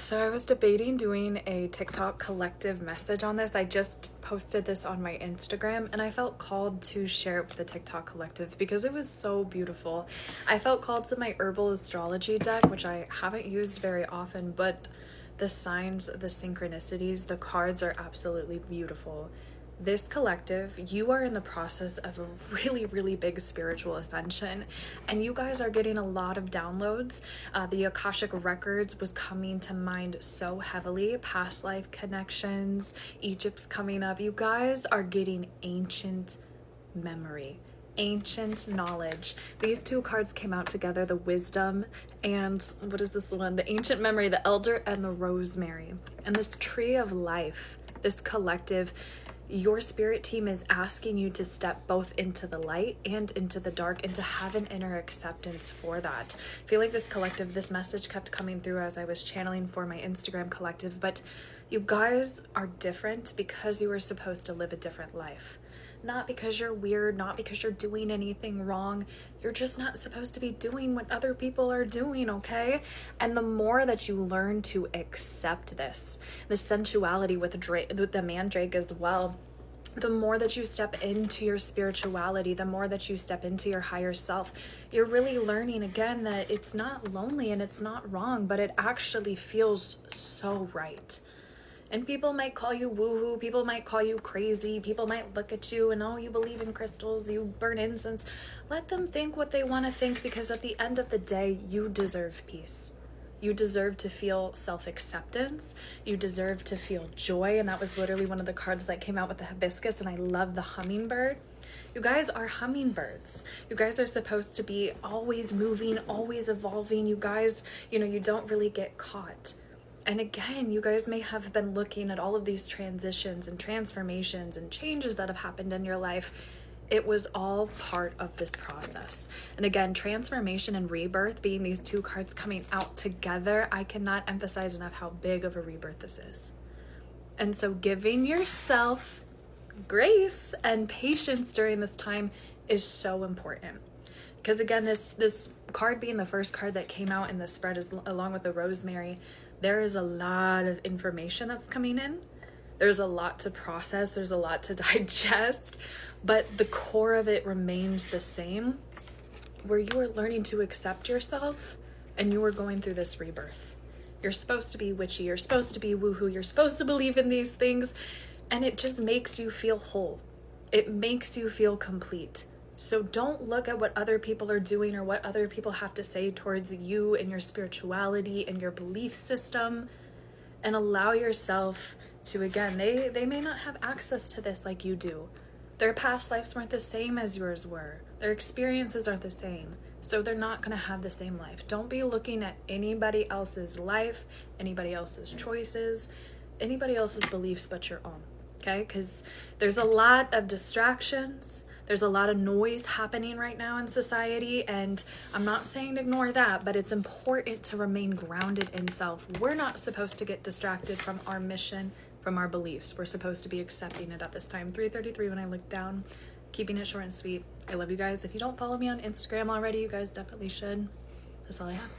So I was debating doing a TikTok collective message on this. I just posted this on my Instagram and I felt called to share it with the TikTok collective because it was so beautiful. I felt called to my herbal astrology deck, which I haven't used very often, but the signs, the synchronicities, the cards are absolutely beautiful. This collective, you are in the process of a really, really big spiritual ascension, and you guys are getting a lot of downloads. The Akashic Records was coming to mind so heavily. Past life connections, Egypt's coming up. You guys are getting ancient memory, ancient knowledge. These two cards came out together, the Wisdom and what is this one? The Ancient Memory, the Elder and the Rosemary. And this tree of life, this collective, your spirit team is asking you to step both into the light and into the dark and to have an inner acceptance for that. I feel like this collective, this message kept coming through as I was channeling for my Instagram collective, but you guys are different because you are supposed to live a different life. Not because you're weird, not because you're doing anything wrong. You're just not supposed to be doing what other people are doing, okay? And the more that you learn to accept this, the sensuality with the mandrake as well, the more that you step into your spirituality, the more that you step into your higher self, you're really learning again that it's not lonely and it's not wrong, but it actually feels so right. And people might call you woohoo, people might call you crazy, people might look at you and, oh, you believe in crystals, you burn incense. Let them think what they want to think, because at the end of the day, you deserve peace. You deserve to feel self-acceptance. You deserve to feel joy. And that was literally one of the cards that came out with the hibiscus. And I love the hummingbird. You guys are hummingbirds. You guys are supposed to be always moving, always evolving. You guys, you don't really get caught. And again, you guys may have been looking at all of these transitions and transformations and changes that have happened in your life. It was all part of this process. And again, transformation and rebirth being these two cards coming out together, I cannot emphasize enough how big of a rebirth this is. And so giving yourself grace and patience during this time is so important. Because again, this card being the first card that came out in the spread is along with the rosemary, there is a lot of information that's coming in. There's a lot to process. There's a lot to digest, but the core of it remains the same, where you are learning to accept yourself and you are going through this rebirth. You're supposed to be witchy. You're supposed to be woohoo. You're supposed to believe in these things, and it just makes you feel whole. It makes you feel complete. So don't look at what other people are doing or what other people have to say towards you and your spirituality and your belief system, and allow yourself to, again, they may not have access to this like you do. Their past lives weren't the same as yours were. Their experiences aren't the same. So they're not going to have the same life. Don't be looking at anybody else's life, anybody else's choices, anybody else's beliefs but your own, okay? Because there's a lot of distractions. There's a lot of noise happening right now in society, and I'm not saying ignore that, but it's important to remain grounded in self. We're not supposed to get distracted from our mission, from our beliefs. We're supposed to be accepting it at this time. 3:33 when I look down, keeping it short and sweet. I love you guys. If you don't follow me on Instagram already, you guys definitely should. That's all I have.